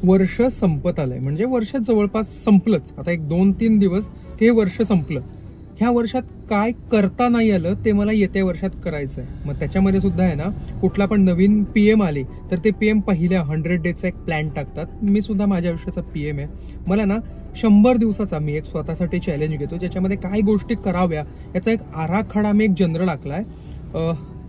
वर्ष संपत आलंय, म्हणजे वर्ष जवळपास संपलंच. आता एक 2-3 दिवस की हे वर्ष संपलं. ह्या वर्षात काय करता नाही आलं ते मला येत्या वर्षात करायचं आहे. मग त्याच्यामध्ये सुद्धा आहे ना, कुठला पण नवीन PM आले तर ते PM पहिल्या 100 डेजचा एक प्लॅन टाकतात. मी सुद्धा माझ्या आयुष्याचा PM आहे. मला ना 100 दिवसाचा मी एक स्वतःसाठी चॅलेंज घेतो, ज्याच्यामध्ये काय गोष्टी कराव्या याचा एक आराखडा मी एक जनरल आखलाय.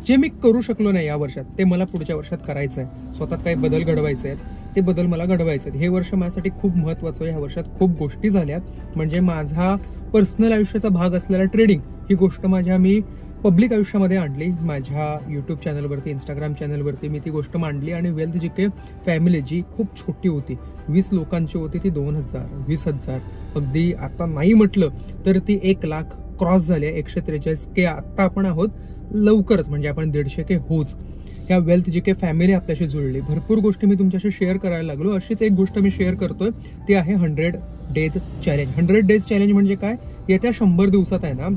जे मी करू शकलो नाही या वर्षात ते मला पुढच्या वर्षात करायचं आहे. स्वतःत काही बदल घडवायचे आहेत, ते बदल मला घडवायचे आहेत. हे वर्ष माझ्यासाठी खूप महत्वाचं आहे. ह्या वर्षात खूप गोष्टी झाल्या, म्हणजे माझा पर्सनल आयुष्याचा भाग असलेला ट्रेडिंग ही गोष्ट मी पब्लिक आयुष्यामध्ये आणली. माझ्या यूट्यूब चॅनलवरती, इंस्टाग्राम चॅनलवरती मी ती गोष्ट मांडली. आणि वेल्थ जीके फॅमिली जी खूप छोटी होती, 20 लोकांची होती, ती 2000, 20,000, अगदी आता नाही म्हटलं तर ती 1 लाख क्रॉस झाली. 143K आता आपण आहोत. लवकरच म्हणजे आपण 150K होच. ह्या वेल्थ जीके फॅमिली आपल्याशी जुळली. भरपूर गोष्टी मी तुमच्याशी शेअर करायला लागलो. अशीच एक गोष्ट मी शेअर करतोय, ती आहे 100 डेज चॅलेंज. 100 डेज चॅलेंज म्हणजे काय? येत्या 100 दिवसात आहे ना,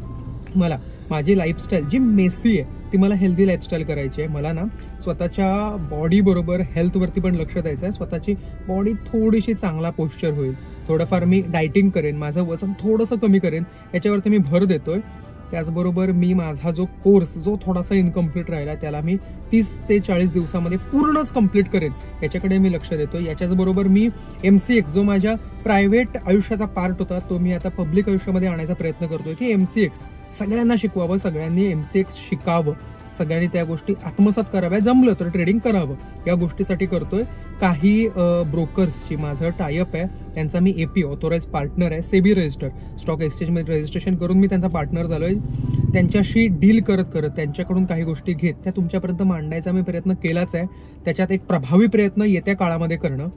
मला माझी लाईफस्टाईल जी मेसी आहे ती मला हेल्दी लाईफस्टाईल करायची आहे. मला ना स्वतःच्या बॉडी बरोबर हेल्थवरती पण लक्ष द्यायचं आहे. स्वतःची बॉडी थोडीशी चांगला पोश्चर होईल. थोडंफार मी डायटिंग करेन, माझं वजन थोडंसं कमी करेन, याच्यावरती मी भर देतोय. त्याचबरोबर मी माझा जो कोर्स जो थोडासा इनकम्प्लीट राहिला त्याला मी 30 ते 40 दिवसामध्ये पूर्णच कम्प्लीट करेन, याच्याकडे मी लक्ष देतो. याच्याच बरोबर मी MCX जो माझ्या प्रायव्हेट आयुष्याचा पार्ट होता तो मी आता पब्लिक आयुष्यामध्ये आणायचा प्रयत्न करतोय, की MCX सगळ्यांना शिकवावं, सगळ्यांनी MCX शिकावं, सगळ्यांनी त्या गोष्टी आत्मसात कराव्या, जमलं तर ट्रेडिंग करावं, या गोष्टीसाठी करतोय. काही ब्रोकर्सची माझं टायअप आहे, त्यांचा मी AP ऑथोराइज पार्टनर आहे. सेबी रजिस्टर स्टॉक एक्सचेंजमध्ये रजिस्ट्रेशन करून मी त्यांचा पार्टनर झालोय. त्यांच्याशी डील करत करत त्यांच्याकडून काही गोष्टी घेत त्या तुमच्यापर्यंत मांडायचा मी प्रयत्न केलाच आहे. त्याच्यात एक प्रभावी प्रयत्न येत्या काळामध्ये करणं.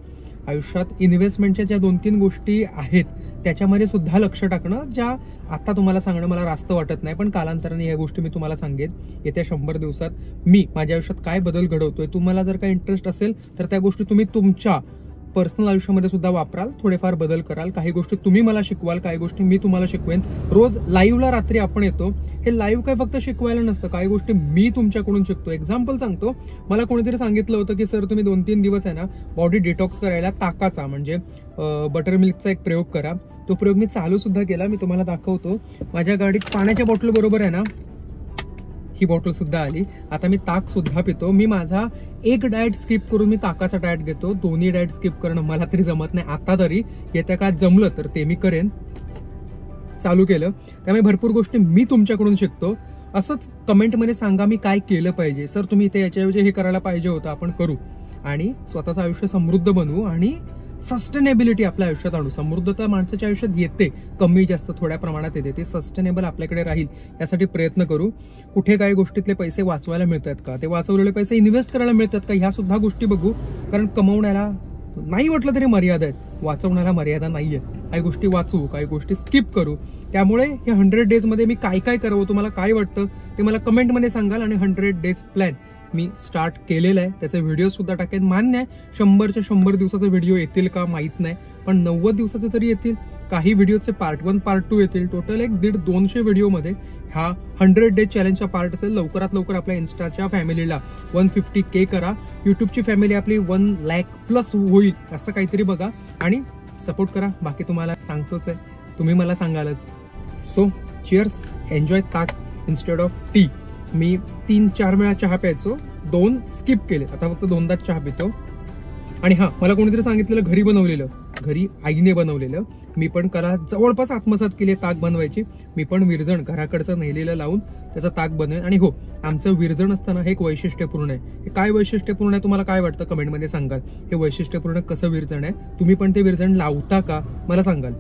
आयुष्यात इन्व्हेस्टमेंटच्या ज्या 2-3 गोष्टी आहेत त्याच्यामध्ये सुद्धा लक्ष टाकणं, ज्या आता तुम्हाला सांगणं मला रास्त वाटत नाही, पण कालांतराने ह्या गोष्टी मी तुम्हाला सांगेन. येत्या 100 दिवसात मी माझ्या आयुष्यात काय बदल घडवतोय. तुम्हाला जर काही इंटरेस्ट असेल तर त्या गोष्टी तुम्ही तुमच्या पर्सनल आयुष्यामध्ये सुद्धा वापराल, थोडेफार बदल कराल. काही गोष्टी तुम्ही मला शिकवाल, काही गोष्टी मी तुम्हाला शिकवेन. रोज लाईव्हला रात्री आपण येतो. हे लाईव्ह काय फक्त शिकवायला नसतं, काही गोष्टी मी तुमच्याकडून शिकतो. एक्झाम्पल सांगतो, मला कोणीतरी सांगितलं होतं की सर तुम्ही 2-3 दिवस आहे ना बॉडी डिटॉक्स करायला ताकाचा म्हणजे बटर मिल्कचा एक प्रयोग करा. तो प्रयोग मी चालू सुद्धा केला. मी तुम्हाला दाखवतो. माझ्या गाडीत पाण्याच्या बॉटल बरोबर आहे ना ही बॉटल सुद्धा आली. आता मी ताक सुद्धा पितो. मी माझा एक डाएट स्किप करून मी ताकाचा डाएट घेतो. दोन्ही डाएट स्किप करणं मला तरी जमत नाही आता तरी. येत्या काळात जमलं तर ते मी करेन. चालू केलं. त्यामुळे भरपूर गोष्टी मी तुमच्याकडून शिकतो. असंच कमेंटमध्ये सांगा मी काय केलं पाहिजे. सर तुम्ही इथे याच्याऐवजी हे करायला पाहिजे होतं, आपण करू आणि स्वतःचं आयुष्य समृद्ध बनवू आणि सस्टेनेबिलिटी आपल्या आयुष्यात आणू. समृद्धता माणसाच्या आयुष्यात येते, कमी जास्त थोड्या प्रमाणात येते, ते सस्टेनेबल आपल्याकडे राहील यासाठी प्रयत्न करू. कुठे काही गोष्टीतले पैसे वाचवायला मिळतात का, ते वाचवलेले पैसे इन्व्हेस्ट करायला मिळतात का, ह्या सुद्धा गोष्टी बघू. कारण कमवण्याला नाही म्हटलं तरी मर्यादा आहेत, वाचवण्याला मर्यादा नाहीये. काही गोष्टी वाचू, काही गोष्टी स्किप करू. त्यामुळे हे 100 डेजमध्ये मी काय काय करावं, तुम्हाला काय वाटतं ते मला कमेंटमध्ये सांगाल. आणि 100 डेज प्लॅन मी स्टार्ट केलेला आहे, त्याचे व्हिडिओ सुद्धा टाकेन. मान्य आहे 100च्या 100 दिवसाचे व्हिडिओ येतील का माहित नाही, पण 90 दिवसाचे तरी येतील. काही व्हिडिओचे पार्ट 1 पार्ट 2 येतील. टोटल 150-200 व्हिडिओमध्ये हा 100 डेज चॅलेंजचा पार्ट असेल. लवकरात लवकर आपल्या इन्स्टाच्या फॅमिलीला 150K करा. युट्यूबची फॅमिली आपली 1 लाख प्लस होईल असं काहीतरी बघा आणि सपोर्ट करा. बाकी तुम्हाला सांगतोच आहे, तुम्ही मला सांगालच. सो चिअर्स, एन्जॉय ताक इन्स्टेड ऑफ टी. मी 3-4 वेळा चहा प्यायचो, 2 स्किप केले, आता फक्त 2दाच चहा पितो. आणि हा, मला कोणीतरी सांगितलेलं घरी बनवलेलं, घरी आईने बनवलेलं मी पण कला जवळपास आत्मसात केली ताक बनवायची. मी पण विरजण घराकडचं नेलेलं लावून त्याचं ताक बनवेन. आणि हो, आमचं विरजण असताना हे एक वैशिष्ट्यपूर्ण आहे. हे काय वैशिष्ट्यपूर्ण आहे तुम्हाला काय वाटतं कमेंटमध्ये सांगाल. हे वैशिष्ट्यपूर्ण कसं विरजण आहे, तुम्ही पण ते विरजण लावता का मला सांगाल.